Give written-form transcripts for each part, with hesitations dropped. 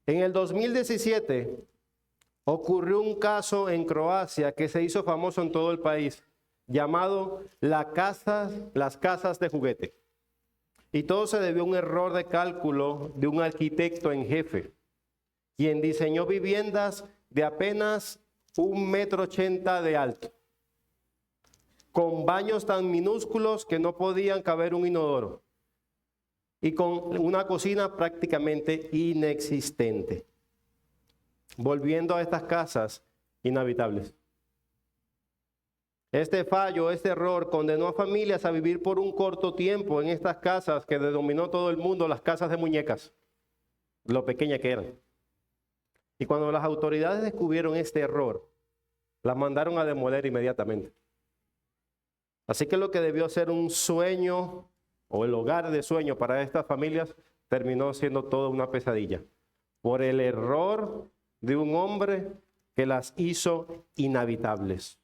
En el 2017 ocurrió un caso en Croacia que se hizo famoso en todo el país, llamado las casas de juguete. Y todo se debió a un error de cálculo de un arquitecto en jefe, quien diseñó viviendas de apenas 1,80 m de alto, con baños tan minúsculos que no podían caber un inodoro, y con una cocina prácticamente inexistente, volviendo a estas casas inhabitables. Este fallo, este error, condenó a familias a vivir por un corto tiempo en estas casas que denominó todo el mundo las casas de muñecas, lo pequeñas que eran. Y cuando las autoridades descubrieron este error, las mandaron a demoler inmediatamente. Así que lo que debió ser un sueño o el hogar de sueño para estas familias terminó siendo toda una pesadilla por el error de un hombre que las hizo inhabitables.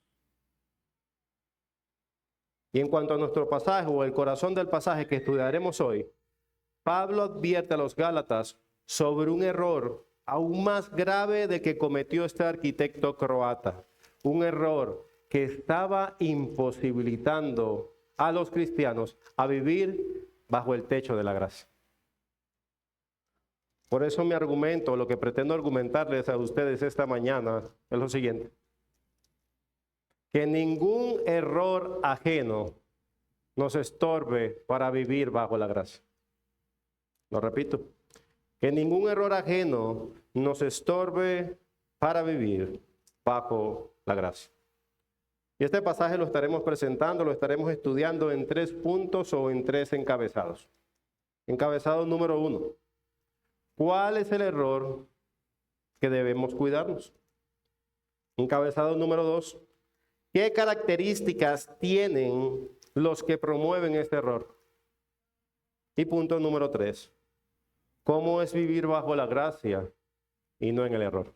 Y en cuanto a nuestro pasaje o el corazón del pasaje que estudiaremos hoy, Pablo advierte a los Gálatas sobre un error aún más grave del que cometió este arquitecto croata. Un error que estaba imposibilitando a los cristianos a vivir bajo el techo de la gracia. Por eso mi argumento, lo que pretendo argumentarles a ustedes esta mañana es lo siguiente: que ningún error ajeno nos estorbe para vivir bajo la gracia. Lo repito, que ningún error ajeno nos estorbe para vivir bajo la gracia. Y este pasaje lo estaremos presentando, lo estaremos estudiando en 3 puntos o en 3 encabezados. Encabezado número 1. ¿Cuál es el error que debemos cuidarnos? Encabezado número 2. ¿Qué características tienen los que promueven este error? Y punto número 3. ¿Cómo es vivir bajo la gracia y no en el error?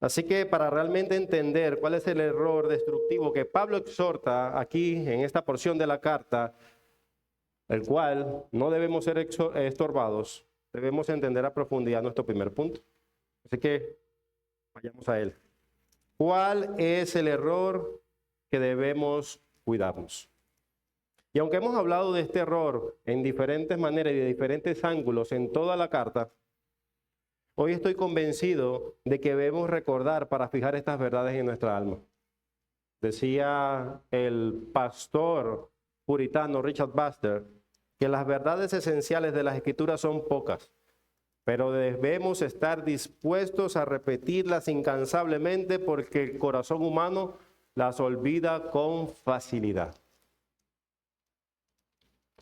Así que para realmente entender cuál es el error destructivo que Pablo exhorta aquí en esta porción de la carta, el cual no debemos ser estorbados, debemos entender a profundidad nuestro primer punto. Así que vayamos a él. ¿Cuál es el error que debemos cuidarnos? Y aunque hemos hablado de este error en diferentes maneras y de diferentes ángulos en toda la carta, hoy estoy convencido de que debemos recordar para fijar estas verdades en nuestra alma. Decía el pastor puritano Richard Baxter que las verdades esenciales de las Escrituras son pocas, pero debemos estar dispuestos a repetirlas incansablemente porque el corazón humano las olvida con facilidad.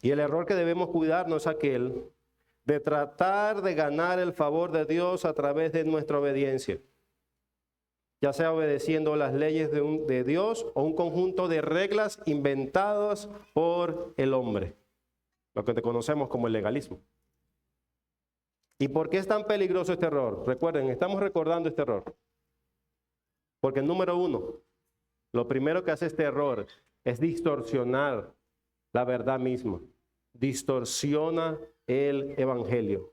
Y el error que debemos cuidarnos es aquel de tratar de ganar el favor de Dios a través de nuestra obediencia, ya sea obedeciendo las leyes de Dios o un conjunto de reglas inventadas por el hombre, lo que conocemos como el legalismo. ¿Y por qué es tan peligroso este error? Recuerden, estamos recordando este error. Porque número 1, lo primero que hace este error es distorsionar la verdad misma. Distorsiona el evangelio.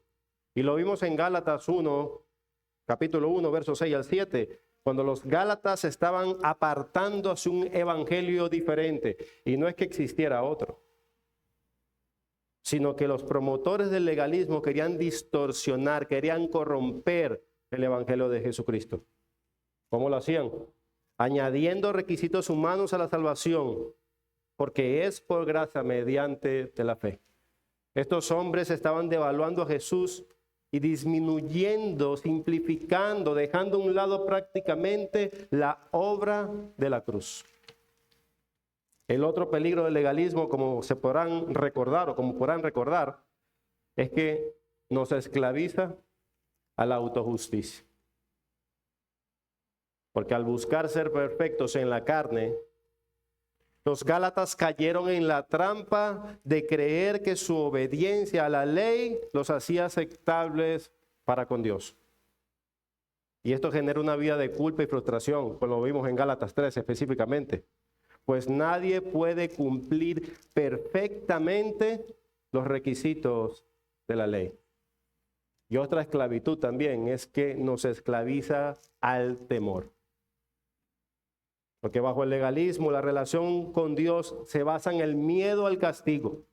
Y lo vimos en Gálatas 1, capítulo 1, versos 6 al 7, cuando los Gálatas estaban apartando hacia un evangelio diferente. Y no es que existiera otro, sino que los promotores del legalismo querían distorsionar, querían corromper el evangelio de Jesucristo. ¿Cómo lo hacían? Añadiendo requisitos humanos a la salvación, porque es por gracia mediante de la fe. Estos hombres estaban devaluando a Jesús y disminuyendo, simplificando, dejando a un lado prácticamente la obra de la cruz. El otro peligro del legalismo, como se podrán recordar o como podrán recordar, es que nos esclaviza a la autojusticia. Porque al buscar ser perfectos en la carne, los Gálatas cayeron en la trampa de creer que su obediencia a la ley los hacía aceptables para con Dios. Y esto genera una vida de culpa y frustración, como lo vimos en Gálatas 3 específicamente. Pues nadie puede cumplir perfectamente los requisitos de la ley. Y otra esclavitud también es que nos esclaviza al temor. Porque bajo el legalismo, la relación con Dios se basa en el miedo al castigo.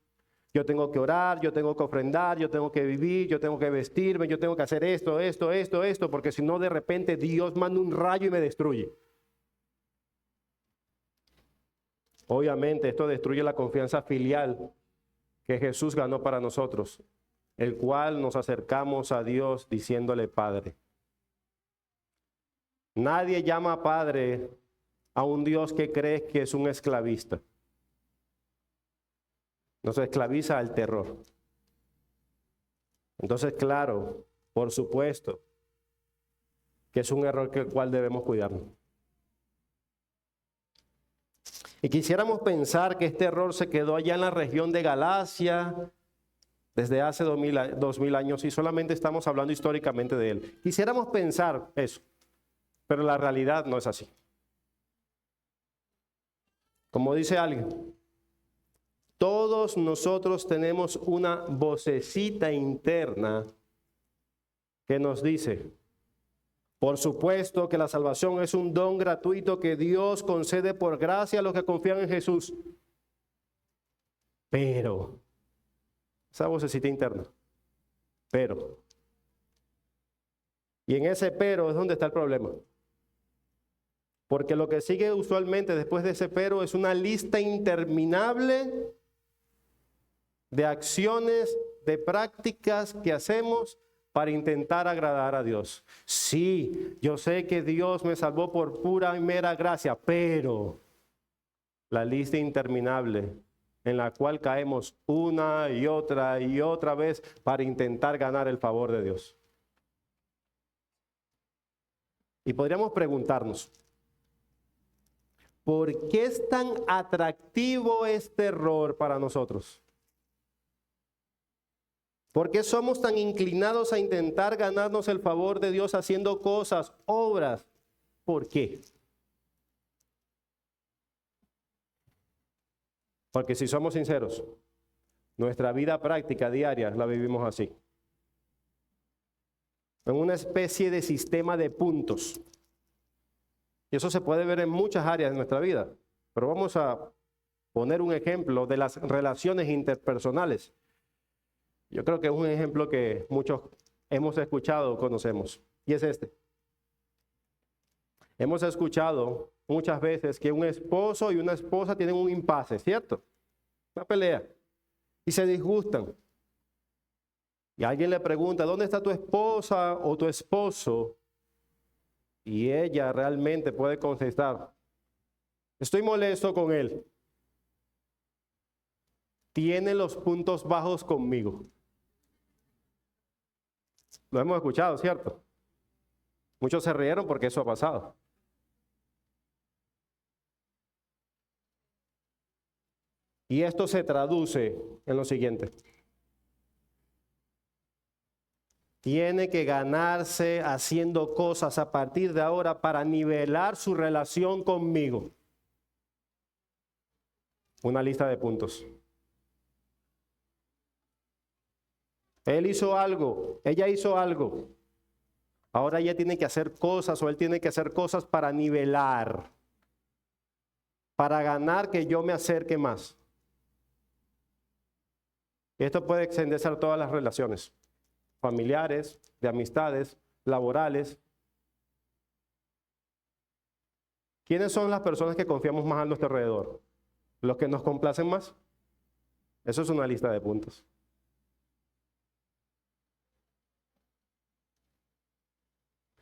Yo tengo que orar, yo tengo que ofrendar, yo tengo que vivir, yo tengo que vestirme, yo tengo que hacer esto, porque si no de repente Dios manda un rayo y me destruye. Obviamente esto destruye la confianza filial que Jesús ganó para nosotros, el cual nos acercamos a Dios diciéndole Padre. Nadie llama Padre a un Dios que cree que es un esclavista. Nos esclaviza al terror. Entonces, claro, por supuesto, que es un error del cual debemos cuidarnos. Y quisiéramos pensar que este error se quedó allá en la región de Galacia desde hace 2000 años y solamente estamos hablando históricamente de él. Quisiéramos pensar eso, pero la realidad no es así. Como dice alguien, todos nosotros tenemos una vocecita interna que nos dice, por supuesto que la salvación es un don gratuito que Dios concede por gracia a los que confían en Jesús. Pero, esa vocecita interna, pero. Y en ese pero es donde está el problema. Porque lo que sigue usualmente después de ese pero es una lista interminable de acciones, de prácticas que hacemos para intentar agradar a Dios. Sí, yo sé que Dios me salvó por pura y mera gracia, pero la lista interminable en la cual caemos una y otra vez para intentar ganar el favor de Dios. Y podríamos preguntarnos, ¿por qué es tan atractivo este error para nosotros? ¿Por qué somos tan inclinados a intentar ganarnos el favor de Dios haciendo cosas, obras? ¿Por qué? Porque si somos sinceros, nuestra vida práctica diaria la vivimos así. En una especie de sistema de puntos. Y eso se puede ver en muchas áreas de nuestra vida. Pero vamos a poner un ejemplo de las relaciones interpersonales. Yo creo que es un ejemplo que muchos hemos escuchado o conocemos. Y es este. Hemos escuchado muchas veces que un esposo y una esposa tienen un impasse, ¿cierto? Una pelea. Y se disgustan. Y alguien le pregunta, ¿dónde está tu esposa o tu esposo? Y ella realmente puede contestar, estoy molesto con él. Tiene los puntos bajos conmigo. Lo hemos escuchado, ¿cierto? Muchos se rieron porque eso ha pasado. Y esto se traduce en lo siguiente. Tiene que ganarse haciendo cosas a partir de ahora para nivelar su relación conmigo. Una lista de puntos. Él hizo algo, ella hizo algo. Ahora ella tiene que hacer cosas o él tiene que hacer cosas para nivelar, para ganar que yo me acerque más. Esto puede extenderse a todas las relaciones, familiares, de amistades, laborales. ¿Quiénes son las personas que confiamos más a nuestro alrededor? ¿Los que nos complacen más? Eso es una lista de puntos.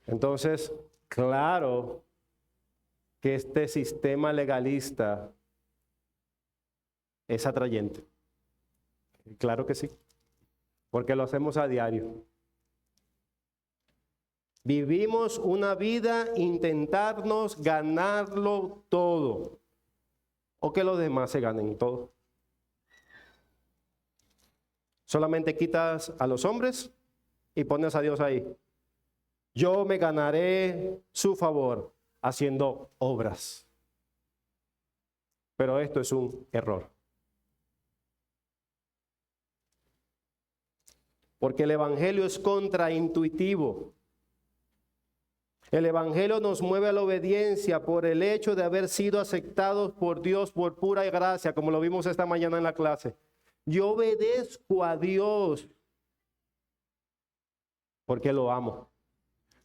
Entonces, claro que este sistema legalista es atrayente. Claro que sí, porque lo hacemos a diario. Vivimos una vida intentarnos ganarlo todo, o que los demás se ganen todo. Solamente quitas a los hombres y pones a Dios ahí. Yo me ganaré su favor haciendo obras. Pero esto es un error. porque el evangelio es contraintuitivo. El evangelio nos mueve a la obediencia por el hecho de haber sido aceptados por Dios por pura gracia, como lo vimos esta mañana en la clase. Yo obedezco a Dios porque lo amo.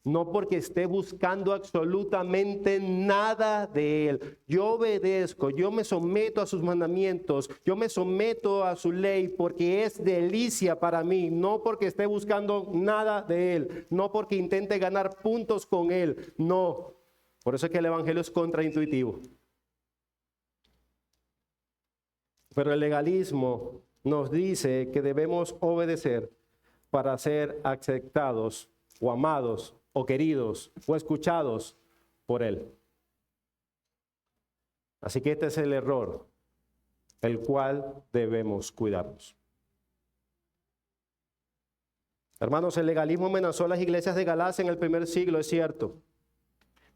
No porque esté buscando absolutamente nada de Él. Yo obedezco, yo me someto a sus mandamientos, yo me someto a su ley porque es delicia para mí, no porque esté buscando nada de Él, no porque intente ganar puntos con Él, no. Por eso es que el evangelio es contraintuitivo. Pero el legalismo nos dice que debemos obedecer para ser aceptados o amados o queridos o escuchados por Él. Así que este es el error, el cual debemos cuidarnos. Hermanos, el legalismo amenazó a las iglesias de Galacia en el primer siglo, es cierto,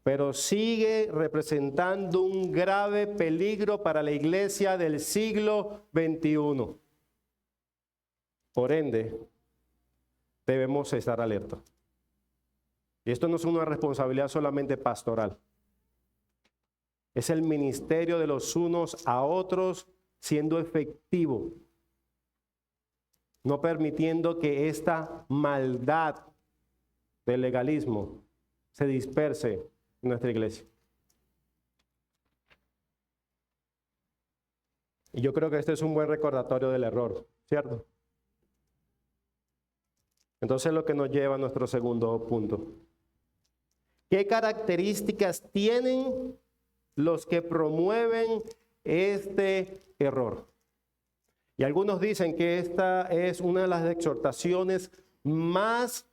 pero sigue representando un grave peligro para la iglesia del siglo XXI. Por ende, debemos estar alerta. Y esto no es una responsabilidad solamente pastoral. Es el ministerio de los unos a otros siendo efectivo, no permitiendo que esta maldad del legalismo se disperse en nuestra iglesia. Y yo creo que este es un buen recordatorio del error, ¿cierto? Entonces lo que nos lleva a nuestro segundo punto. ¿Qué características tienen los que promueven este error? Y algunos dicen que esta es una de las exhortaciones más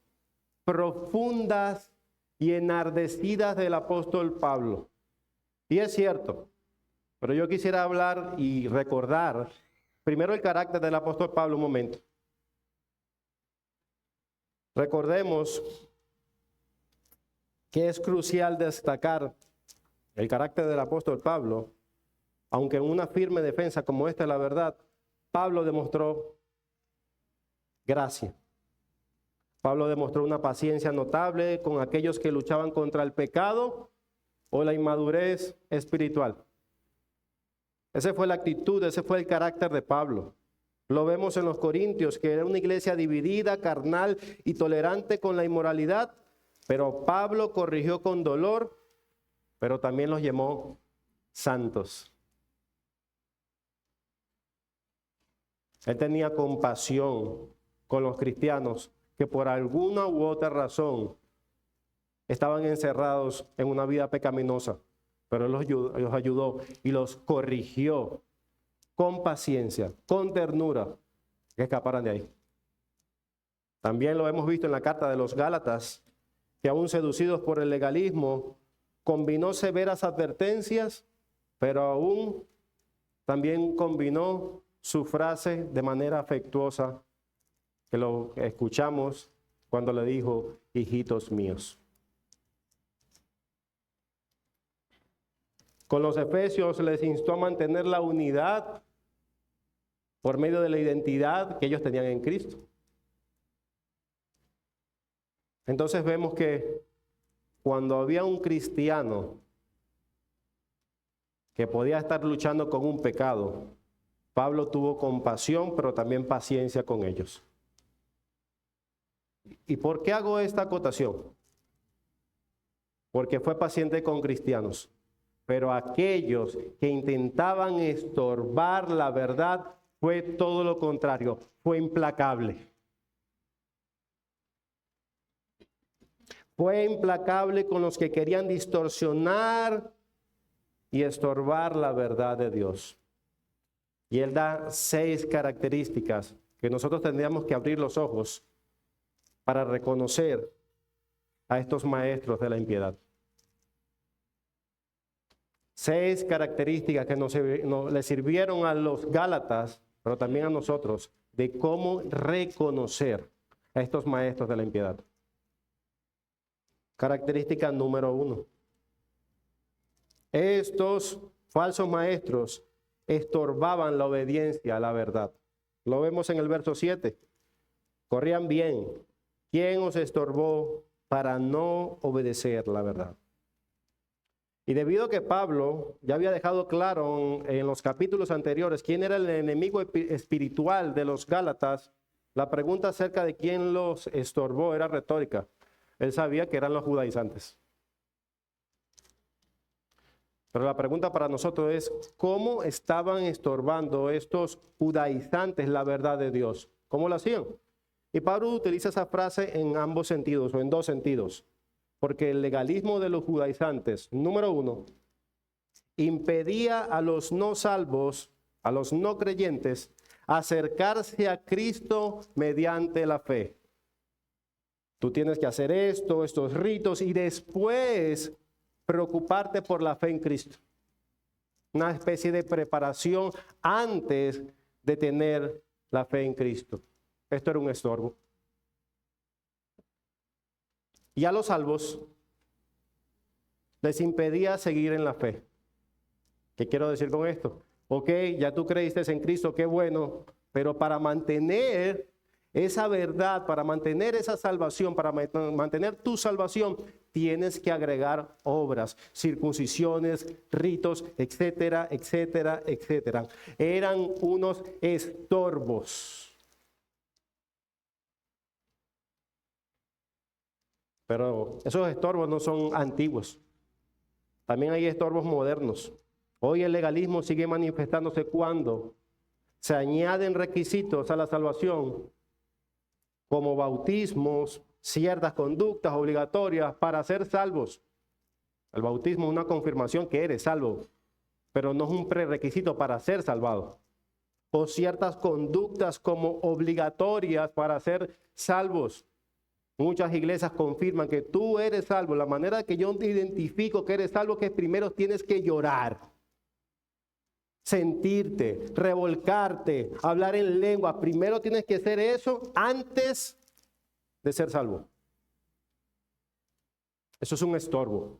profundas y enardecidas del apóstol Pablo. Y es cierto, pero yo quisiera hablar y recordar primero el carácter del apóstol Pablo un momento. Recordemos que es crucial destacar el carácter del apóstol Pablo, aunque en una firme defensa como esta es la verdad, Pablo demostró gracia. Pablo demostró una paciencia notable con aquellos que luchaban contra el pecado o la inmadurez espiritual. Esa fue la actitud, ese fue el carácter de Pablo. Lo vemos en los Corintios, que era una iglesia dividida, carnal y tolerante con la inmoralidad, pero Pablo corrigió con dolor, pero también los llamó santos. Él tenía compasión con los cristianos que por alguna u otra razón estaban encerrados en una vida pecaminosa, pero Él los ayudó y los corrigió con paciencia, con ternura, que escaparan de ahí. También lo hemos visto en la carta de los Gálatas, que aún seducidos por el legalismo, combinó severas advertencias, pero aún también combinó su frase de manera afectuosa, que lo escuchamos cuando le dijo, hijitos míos. Con los efesios les instó a mantener la unidad por medio de la identidad que ellos tenían en Cristo. Entonces vemos que cuando había un cristiano que podía estar luchando con un pecado, Pablo tuvo compasión, pero también paciencia con ellos. ¿Y por qué hago esta acotación? Porque fue paciente con cristianos, pero aquellos que intentaban estorbar la verdad fue todo lo contrario, fue implacable. Fue implacable con los que querían distorsionar y estorbar la verdad de Dios. Y Él da 6 características que nosotros tendríamos que abrir los ojos para reconocer a estos maestros de la impiedad. 6 características que le sirvieron a los Gálatas, pero también a nosotros, de cómo reconocer a estos maestros de la impiedad. Característica número 1. Estos falsos maestros estorbaban la obediencia a la verdad. Lo vemos en el verso 7. corrían bien. ¿Quién os estorbó para no obedecer la verdad? Y debido a que Pablo ya había dejado claro en los capítulos anteriores quién era el enemigo espiritual de los Gálatas, la pregunta acerca de quién los estorbó era retórica. Él sabía que eran los judaizantes. Pero la pregunta para nosotros es, ¿cómo estaban estorbando estos judaizantes la verdad de Dios? ¿Cómo lo hacían? Y Pablo utiliza esa frase en ambos sentidos o en dos sentidos. Porque el legalismo de los judaizantes, número uno, impedía a los no salvos, a los no creyentes, acercarse a Cristo mediante la fe. Tú tienes que hacer esto, estos ritos y después preocuparte por la fe en Cristo. Una especie de preparación antes de tener la fe en Cristo. Esto era un estorbo. Y a los salvos les impedía seguir en la fe. ¿Qué quiero decir con esto? Ok, ya tú creíste en Cristo, qué bueno, pero para mantener esa verdad, para mantener esa salvación, para mantener tu salvación, tienes que agregar obras, circuncisiones, ritos, etcétera, etcétera, etcétera. Eran unos estorbos. Pero esos estorbos no son antiguos. También hay estorbos modernos. Hoy el legalismo sigue manifestándose cuando se añaden requisitos a la salvación, como bautismos, ciertas conductas obligatorias para ser salvos. El bautismo es una confirmación que eres salvo, pero no es un prerequisito para ser salvado. O ciertas conductas como obligatorias para ser salvos. Muchas iglesias confirman que tú eres salvo. La manera que yo te identifico que eres salvo es que primero tienes que llorar, sentirte, revolcarte, hablar en lengua. Primero tienes que hacer eso antes de ser salvo. Eso es un estorbo.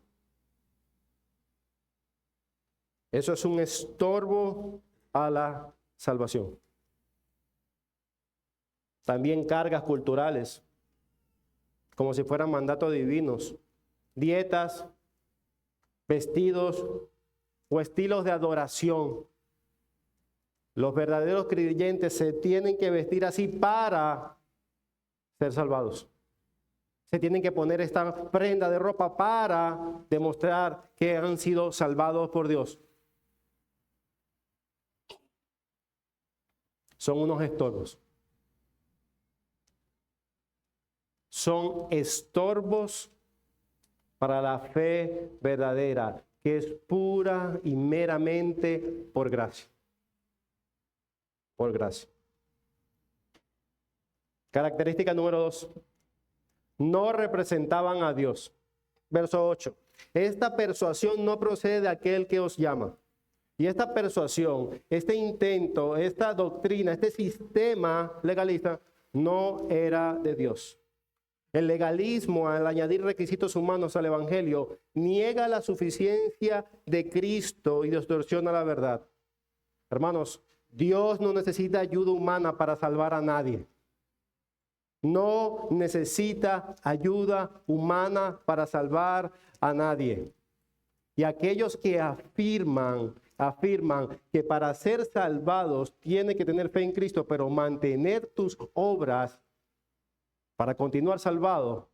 Eso es un estorbo a la salvación. También cargas culturales, como si fueran mandatos divinos, dietas, vestidos o estilos de adoración. Los verdaderos creyentes se tienen que vestir así para ser salvados. Se tienen que poner esta prenda de ropa para demostrar que han sido salvados por Dios. Son unos estorbos. Son estorbos para la fe verdadera, que es pura y meramente por gracia. Por gracia. Característica número 2. No representaban a Dios. Verso 8. Esta persuasión no procede de aquel que os llama. Y esta persuasión, este intento, esta doctrina, este sistema legalista no era de Dios. El legalismo, al añadir requisitos humanos al evangelio, niega la suficiencia de Cristo y distorsiona la verdad. Hermanos, Dios no necesita ayuda humana para salvar a nadie. No necesita ayuda humana para salvar a nadie. Y aquellos que afirman que para ser salvados tiene que tener fe en Cristo, pero mantener tus obras para continuar salvado,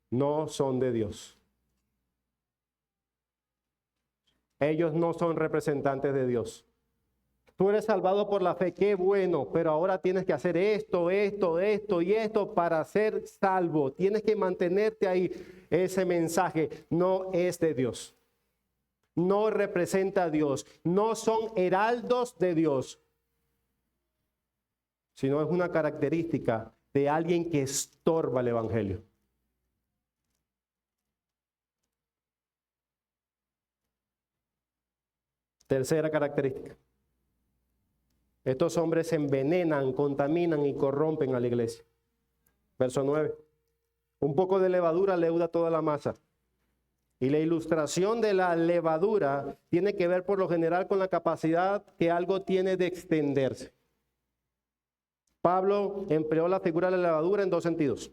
no son de Dios. Ellos no son representantes de Dios. Tú eres salvado por la fe, qué bueno, pero ahora tienes que hacer esto y esto para ser salvo. Tienes que mantenerte ahí. Ese mensaje no es de Dios. No representa a Dios. No son heraldos de Dios. Sino es una característica de alguien que estorba el evangelio. Tercera característica. Estos hombres envenenan, contaminan y corrompen a la iglesia. Verso 9. Un poco de levadura leuda toda la masa. Y la ilustración de la levadura tiene que ver por lo general con la capacidad que algo tiene de extenderse. Pablo empleó la figura de la levadura en dos sentidos: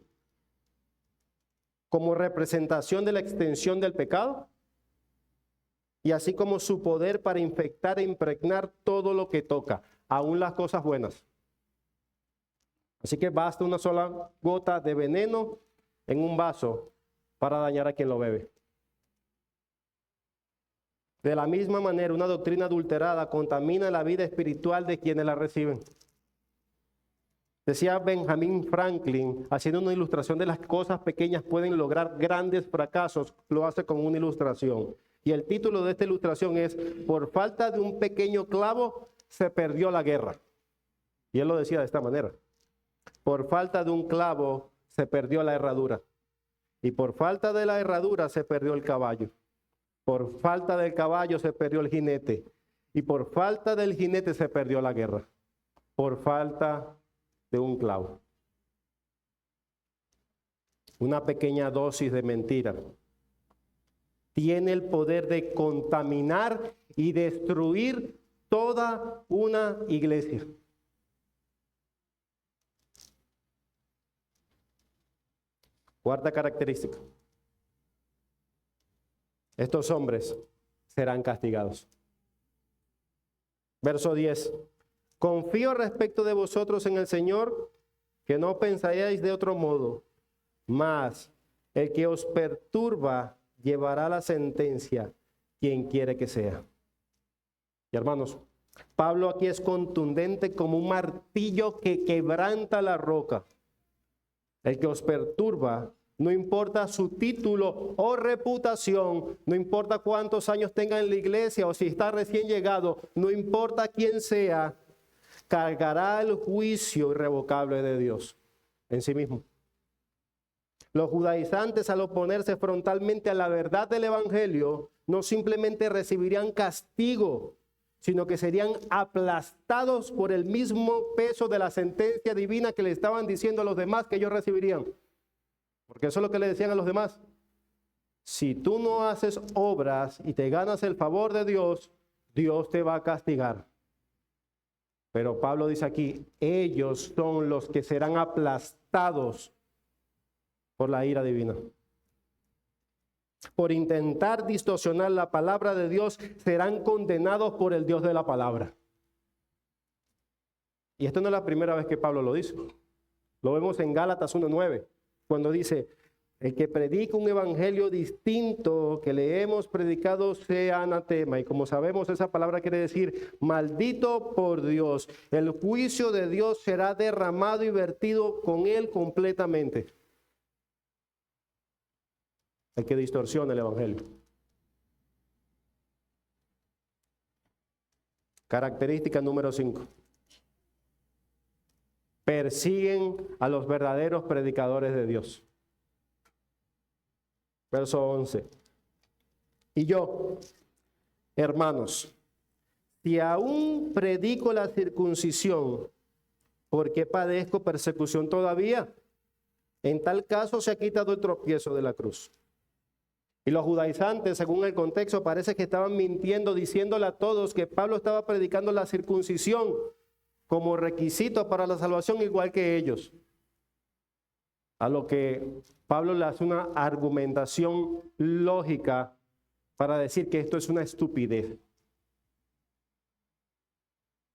como representación de la extensión del pecado, y así como su poder para infectar e impregnar todo lo que toca, aún las cosas buenas. Así que basta una sola gota de veneno en un vaso para dañar a quien lo bebe. De la misma manera, una doctrina adulterada contamina la vida espiritual de quienes la reciben. Decía Benjamin Franklin, haciendo una ilustración de las cosas pequeñas pueden lograr grandes fracasos, lo hace con una ilustración. Y el título de esta ilustración es: por falta de un pequeño clavo se perdió la guerra. Y él lo decía de esta manera: por falta de un clavo se perdió la herradura. Y por falta de la herradura se perdió el caballo. Por falta del caballo se perdió el jinete. Y por falta del jinete se perdió la guerra. Por falta de un clavo. Una pequeña dosis de mentira tiene el poder de contaminar y destruir toda una iglesia. Cuarta característica: estos hombres serán castigados. Verso 10. Confío respecto de vosotros en el Señor, que no pensáis de otro modo, mas el que os perturba llevará la sentencia, quien quiere que sea. Y hermanos, Pablo aquí es contundente como un martillo que quebranta la roca. El que os perturba, no importa su título o reputación, no importa cuántos años tenga en la iglesia o si está recién llegado, no importa quién sea, cargará el juicio irrevocable de Dios en sí mismo. Los judaizantes, al oponerse frontalmente a la verdad del evangelio, no simplemente recibirían castigo, sino que serían aplastados por el mismo peso de la sentencia divina que le estaban diciendo a los demás que ellos recibirían. Porque eso es lo que le decían a los demás: si tú no haces obras y te ganas el favor de Dios, Dios te va a castigar. Pero Pablo dice aquí: ellos son los que serán aplastados por la ira divina. Por intentar distorsionar la palabra de Dios, serán condenados por el Dios de la palabra. Y esto no es la primera vez que Pablo lo dice. Lo vemos en Gálatas 1:9, cuando dice: el que predica un evangelio distinto que le hemos predicado sea anatema. Y como sabemos, esa palabra quiere decir maldito por Dios. El juicio de Dios será derramado y vertido con él completamente. El que distorsiona el evangelio. Característica número 5. Persiguen a los verdaderos predicadores de Dios. Verso 11. Y yo, hermanos, si aún predico la circuncisión, ¿por qué padezco persecución todavía? En tal caso se ha quitado el tropiezo de la cruz. Y los judaizantes, según el contexto, parece que estaban mintiendo, diciéndole a todos que Pablo estaba predicando la circuncisión como requisito para la salvación, igual que ellos. A lo que Pablo le hace una argumentación lógica para decir que esto es una estupidez.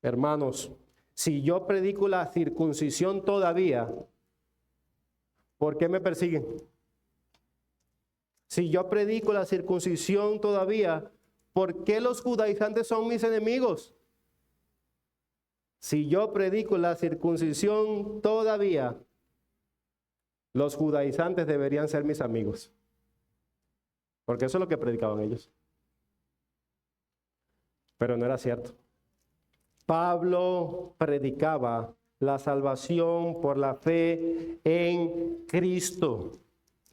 Hermanos, si yo predico la circuncisión todavía, ¿por qué me persiguen? Si yo predico la circuncisión todavía, ¿por qué los judaizantes son mis enemigos? Si yo predico la circuncisión todavía, los judaizantes deberían ser mis amigos. Porque eso es lo que predicaban ellos. Pero no era cierto. Pablo predicaba la salvación por la fe en Cristo.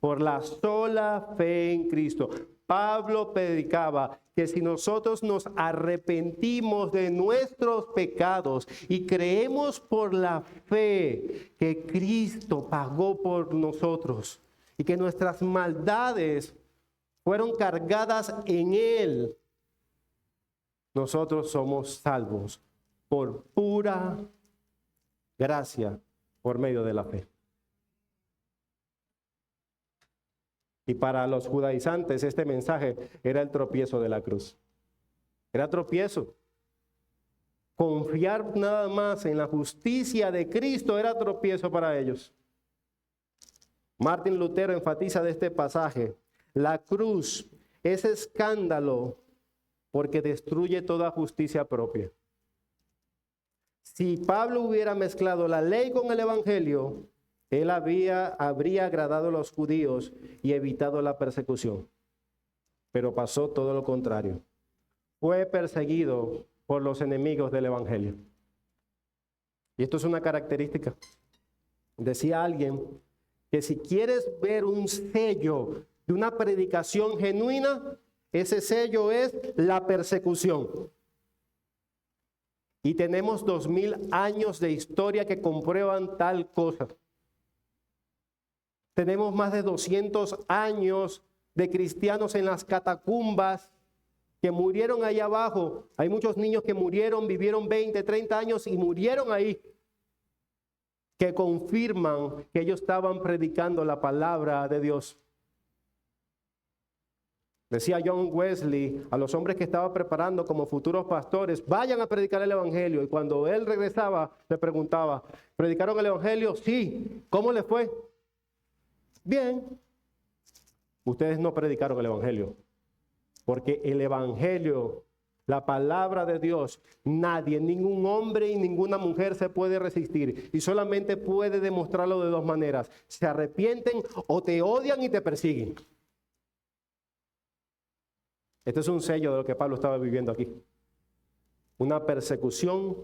Por la sola fe en Cristo. Pablo predicaba que si nosotros nos arrepentimos de nuestros pecados y creemos por la fe que Cristo pagó por nosotros y que nuestras maldades fueron cargadas en Él, nosotros somos salvos por pura gracia por medio de la fe. Y para los judaizantes este mensaje era el tropiezo de la cruz. Era tropiezo. Confiar nada más en la justicia de Cristo era tropiezo para ellos. Martín Lutero enfatiza de este pasaje: la cruz es escándalo porque destruye toda justicia propia. Si Pablo hubiera mezclado la ley con el evangelio, él habría agradado a los judíos y evitado la persecución. Pero pasó todo lo contrario. Fue perseguido por los enemigos del evangelio. Y esto es una característica. Decía alguien que si quieres ver un sello de una predicación genuina, ese sello es la persecución. Y tenemos 2000 años de historia que comprueban tal cosa. Tenemos más de 200 años de cristianos en las catacumbas que murieron allá abajo. Hay muchos niños que murieron, vivieron 20, 30 años y murieron ahí, que confirman que ellos estaban predicando la palabra de Dios. Decía John Wesley a los hombres que estaba preparando como futuros pastores: vayan a predicar el evangelio. Y cuando él regresaba, le preguntaba: ¿predicaron el evangelio? Sí. ¿Cómo les fue? Bien. Ustedes no predicaron el evangelio. Porque el evangelio, la palabra de Dios, nadie, ningún hombre y ninguna mujer se puede resistir. Y solamente puede demostrarlo de dos maneras: se arrepienten o te odian y te persiguen. Este es un sello de lo que Pablo estaba viviendo aquí. Una persecución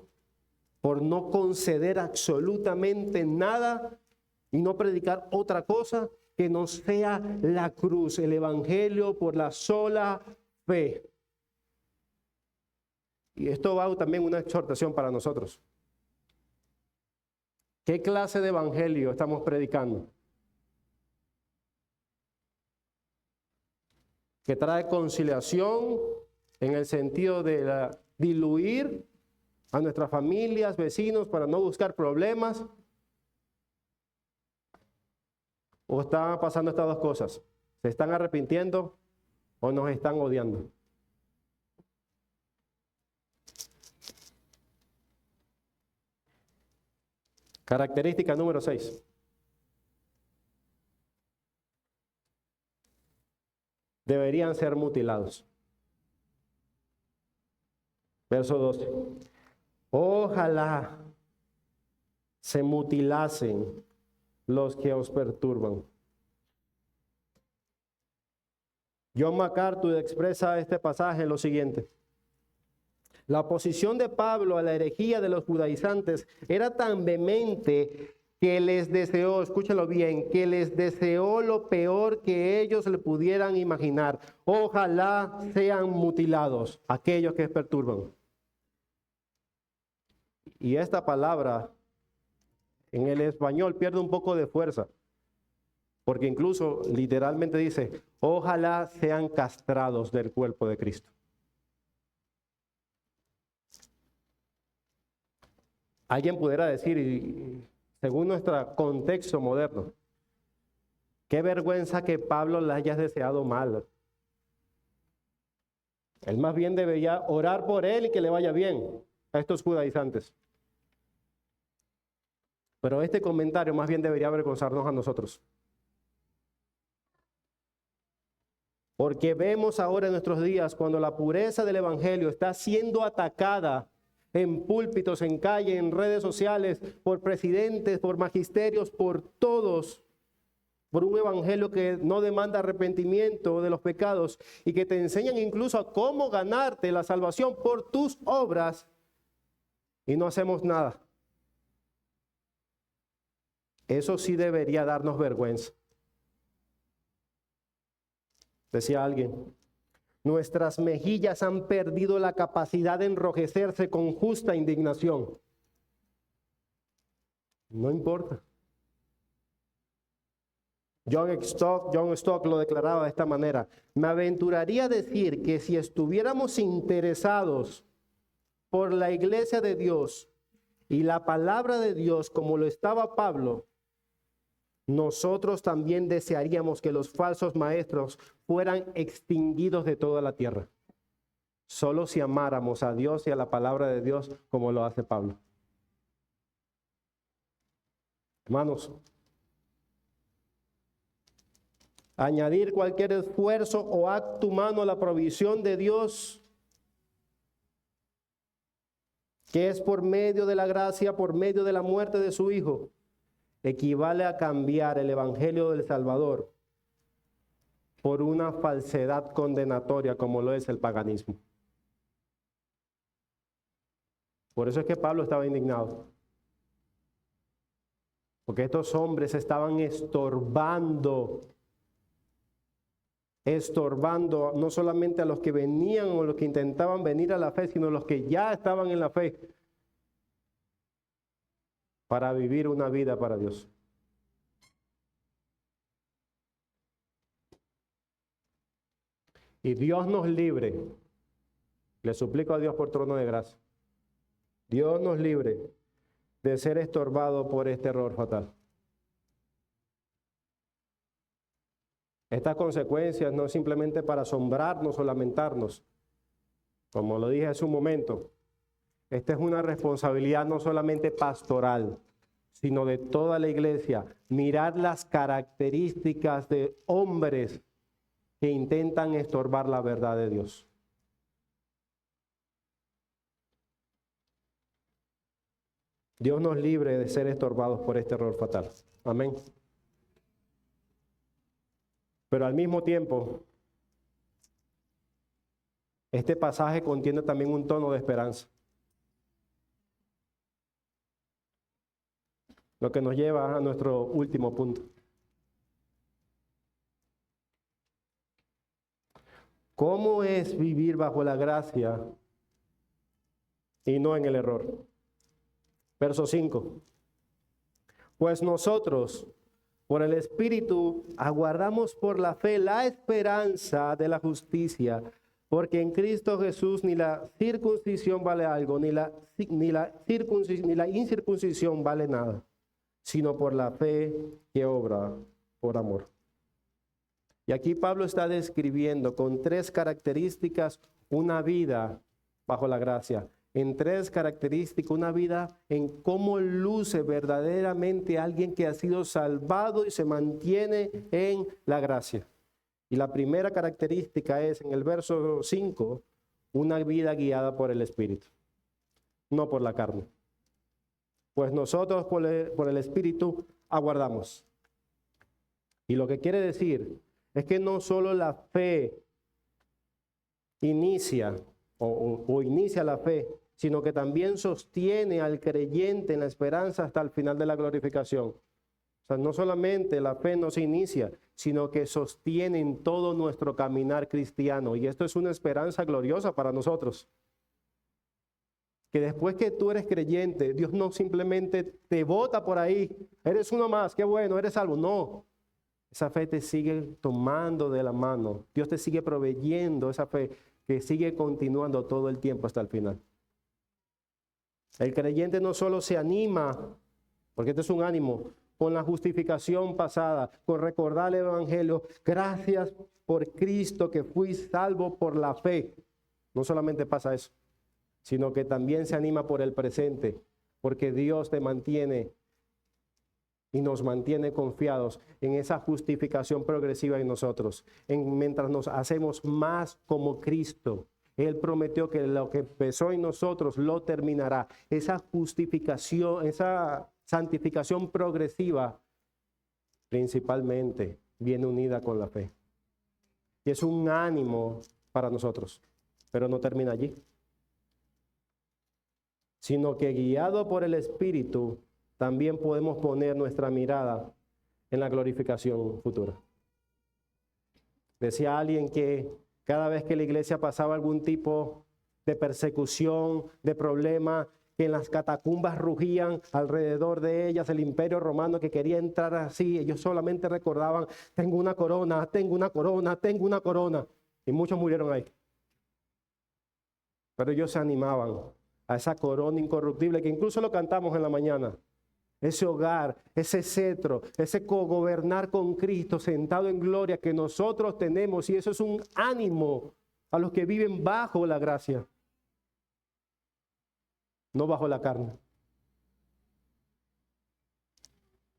por no conceder absolutamente nada y no predicar otra cosa que no sea la cruz, el evangelio por la sola fe. Y esto va también una exhortación para nosotros. ¿Qué clase de evangelio estamos predicando? Que trae conciliación en el sentido de diluir a nuestras familias, vecinos, para no buscar problemas. ¿O están pasando estas dos cosas? ¿Se están arrepintiendo o nos están odiando? Característica número 6. Deberían ser mutilados. Verso 12. Ojalá se mutilasen los que os perturban. John MacArthur expresa este pasaje en lo siguiente: la oposición de Pablo a la herejía de los judaizantes era tan vehemente que les deseó, escúchalo bien, que les deseó lo peor que ellos le pudieran imaginar. Ojalá sean mutilados aquellos que perturban. Y esta palabra en el español pierde un poco de fuerza, porque incluso literalmente dice: ojalá sean castrados del cuerpo de Cristo. Alguien pudiera decir, según nuestro contexto moderno, qué vergüenza que Pablo le haya deseado mal. Él más bien debería orar por él y que le vaya bien a estos judaizantes. Pero este comentario más bien debería avergonzarnos a nosotros. Porque vemos ahora en nuestros días, cuando la pureza del evangelio está siendo atacada en púlpitos, en calle, en redes sociales, por presidentes, por magisterios, por todos, por un evangelio que no demanda arrepentimiento de los pecados y que te enseñan incluso a cómo ganarte la salvación por tus obras, y no hacemos nada. Eso sí debería darnos vergüenza. Decía alguien: nuestras mejillas han perdido la capacidad de enrojecerse con justa indignación. No importa. John Stott lo declaraba de esta manera: me aventuraría a decir que si estuviéramos interesados por la iglesia de Dios y la palabra de Dios como lo estaba Pablo, nosotros también desearíamos que los falsos maestros fueran extinguidos de toda la tierra. Solo si amáramos a Dios y a la palabra de Dios como lo hace Pablo. Hermanos, añadir cualquier esfuerzo o acto humano a la provisión de Dios, que es por medio de la gracia, por medio de la muerte de su Hijo, equivale a cambiar el Evangelio del Salvador por una falsedad condenatoria como lo es el paganismo. Por eso es que Pablo estaba indignado. Porque estos hombres estaban estorbando no solamente a los que venían o los que intentaban venir a la fe, sino a los que ya estaban en la fe para vivir una vida para Dios. Y Dios nos libre, le suplico a Dios por trono de gracia, Dios nos libre de ser estorbado por este error fatal. Estas consecuencias no es simplemente para asombrarnos o lamentarnos. Como lo dije hace un momento, esta es una responsabilidad no solamente pastoral, sino de toda la iglesia. Mirar las características de hombres que intentan estorbar la verdad de Dios. Dios nos libre de ser estorbados por este error fatal. Amén. Pero al mismo tiempo, este pasaje contiene también un tono de esperanza. Lo que nos lleva a nuestro último punto. ¿Cómo es vivir bajo la gracia y no en el error? Verso 5. Pues nosotros, por el Espíritu, aguardamos por la fe la esperanza de la justicia, porque en Cristo Jesús ni la circuncisión vale algo, ni la incircuncisión vale nada, sino por la fe que obra por amor. Y aquí Pablo está describiendo con 3 características una vida bajo la gracia. En 3 características, una vida en cómo luce verdaderamente alguien que ha sido salvado y se mantiene en la gracia. Y la primera característica es, en el verso 5, una vida guiada por el Espíritu, no por la carne. Pues nosotros por el Espíritu aguardamos. Y lo que quiere decir es que no solo la fe inicia o inicia la fe, sino que también sostiene al creyente en la esperanza hasta el final de la glorificación. O sea, no solamente la fe no se inicia, sino que sostiene en todo nuestro caminar cristiano. Y esto es una esperanza gloriosa para nosotros. Que después que tú eres creyente, Dios no simplemente te bota por ahí. Eres uno más, qué bueno, eres salvo. No. Esa fe te sigue tomando de la mano. Dios te sigue proveyendo esa fe que sigue continuando todo el tiempo hasta el final. El creyente no solo se anima, porque este es un ánimo, con la justificación pasada, con recordar el Evangelio. Gracias por Cristo que fui salvo por la fe. No solamente pasa eso, sino que también se anima por el presente, porque Dios te mantiene y nos mantiene confiados en esa justificación progresiva en nosotros, mientras nos hacemos más como Cristo. Él prometió que lo que empezó en nosotros lo terminará. Esa justificación, esa santificación progresiva, principalmente viene unida con la fe. Y es un ánimo para nosotros, pero no termina allí, sino que guiado por el Espíritu, también podemos poner nuestra mirada en la glorificación futura. Decía alguien que cada vez que la iglesia pasaba algún tipo de persecución, de problema, que en las catacumbas rugían alrededor de ellas el imperio romano que quería entrar así, ellos solamente recordaban, tengo una corona, tengo una corona, tengo una corona. Y muchos murieron ahí. Pero ellos se animaban a esa corona incorruptible que incluso lo cantamos en la mañana. Ese hogar, ese cetro, ese cogobernar con Cristo sentado en gloria que nosotros tenemos, y eso es un ánimo a los que viven bajo la gracia, no bajo la carne.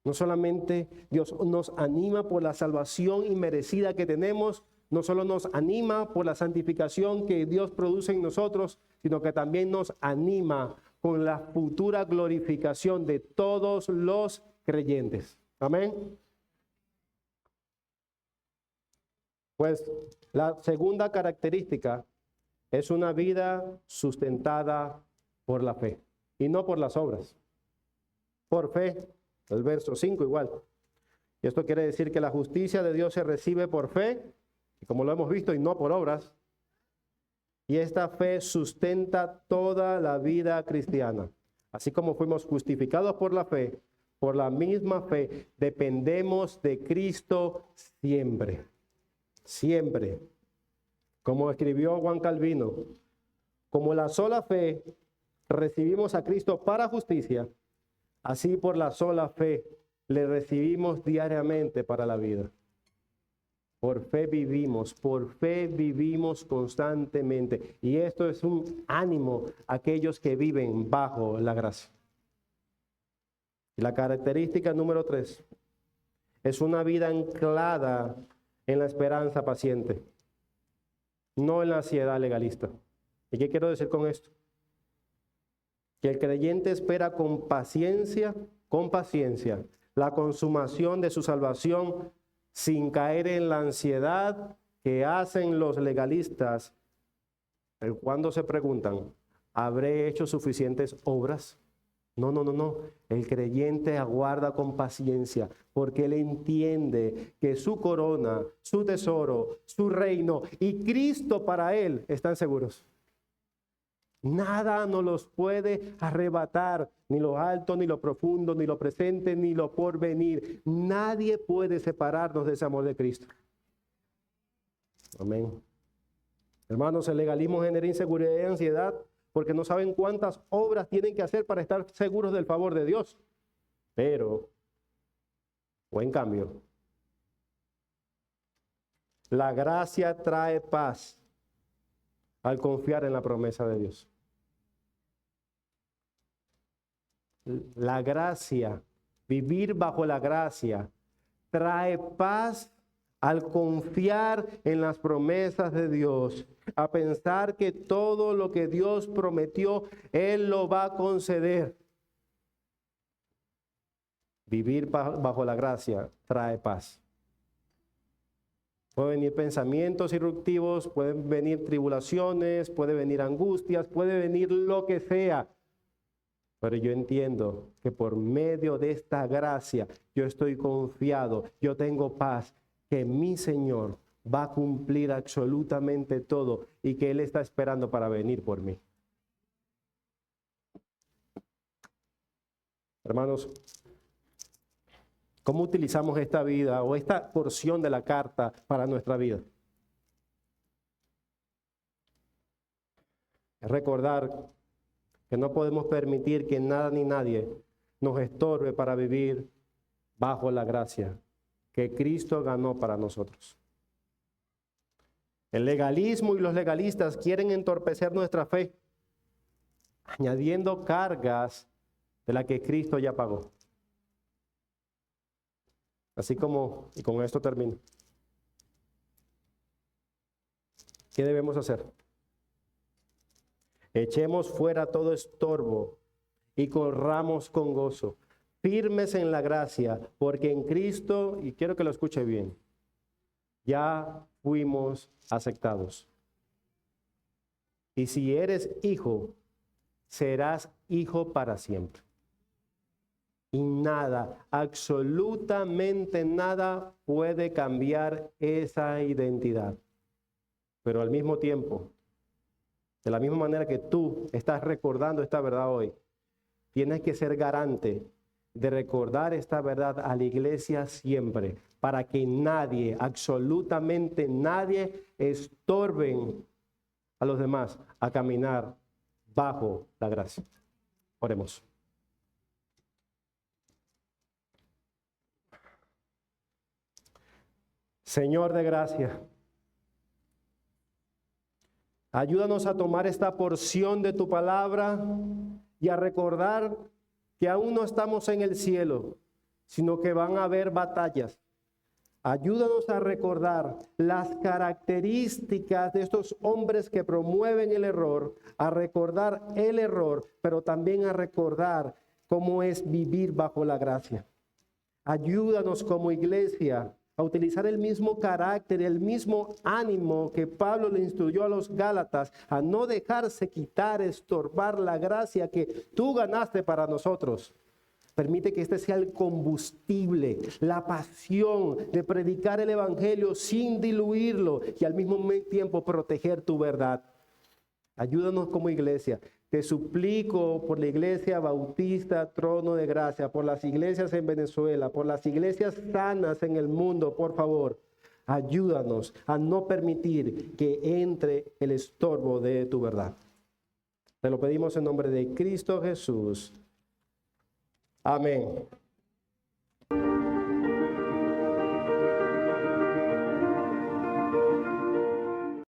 No solamente Dios nos anima por la salvación inmerecida que tenemos, no solo nos anima por la santificación que Dios produce en nosotros, sino que también nos anima con la futura glorificación de todos los creyentes. Amén. Pues la segunda característica es una vida sustentada por la fe y no por las obras. Por fe, el verso 5 igual. Y esto quiere decir que la justicia de Dios se recibe por fe, como lo hemos visto, y no por obras. Y esta fe sustenta toda la vida cristiana. Así como fuimos justificados por la misma fe, dependemos de Cristo siempre. Siempre. Como escribió Juan Calvino, como la sola fe recibimos a Cristo para justicia, así por la sola fe le recibimos diariamente para la vida. Por fe vivimos constantemente. Y esto es un ánimo a aquellos que viven bajo la gracia. Y la característica número 3 es una vida anclada en la esperanza paciente, no en la ansiedad legalista. ¿Y qué quiero decir con esto? Que el creyente espera con paciencia, la consumación de su salvación, sin caer en la ansiedad que hacen los legalistas cuando se preguntan, ¿habré hecho suficientes obras? No. El creyente aguarda con paciencia porque él entiende que su corona, su tesoro, su reino y Cristo para él están seguros. Nada nos los puede arrebatar, ni lo alto, ni lo profundo, ni lo presente, ni lo porvenir. Nadie puede separarnos de ese amor de Cristo. Amén. Hermanos, el legalismo genera inseguridad y ansiedad porque no saben cuántas obras tienen que hacer para estar seguros del favor de Dios. Pero, o en cambio, la gracia trae paz al confiar en la promesa de Dios. La gracia, vivir bajo la gracia, trae paz al confiar en las promesas de Dios, a pensar que todo lo que Dios prometió, Él lo va a conceder. Vivir bajo la gracia trae paz. Pueden venir pensamientos irruptivos, pueden venir tribulaciones, puede venir angustias, puede venir lo que sea. Pero yo entiendo que por medio de esta gracia yo estoy confiado, yo tengo paz, que mi Señor va a cumplir absolutamente todo y que Él está esperando para venir por mí. Hermanos, ¿cómo utilizamos esta vida o esta porción de la carta para nuestra vida? Es recordar que no podemos permitir que nada ni nadie nos estorbe para vivir bajo la gracia que Cristo ganó para nosotros. El legalismo y los legalistas quieren entorpecer nuestra fe, añadiendo cargas de las que Cristo ya pagó. Así como, y con esto termino, ¿qué debemos hacer? Echemos fuera todo estorbo y corramos con gozo, firmes en la gracia, porque en Cristo, y quiero que lo escuche bien, ya fuimos aceptados. Y si eres hijo, serás hijo para siempre. Y nada, absolutamente nada puede cambiar esa identidad. Pero al mismo tiempo, de la misma manera que tú estás recordando esta verdad hoy, tienes que ser garante de recordar esta verdad a la iglesia siempre, para que nadie, absolutamente nadie, estorben a los demás a caminar bajo la gracia. Oremos. Señor de gracia, ayúdanos a tomar esta porción de tu palabra y a recordar que aún no estamos en el cielo, sino que van a haber batallas. Ayúdanos a recordar las características de estos hombres que promueven el error, a recordar el error, pero también a recordar cómo es vivir bajo la gracia. Ayúdanos como iglesia a utilizar el mismo carácter, el mismo ánimo que Pablo le instruyó a los Gálatas, a no dejarse quitar, estorbar la gracia que tú ganaste para nosotros. Permite que este sea el combustible, la pasión de predicar el evangelio sin diluirlo y al mismo tiempo proteger tu verdad. Ayúdanos como iglesia. Te suplico por la Iglesia Bautista Trono de Gracia, por las iglesias en Venezuela, por las iglesias sanas en el mundo, por favor. Ayúdanos a no permitir que entre el estorbo de tu verdad. Te lo pedimos en nombre de Cristo Jesús. Amén.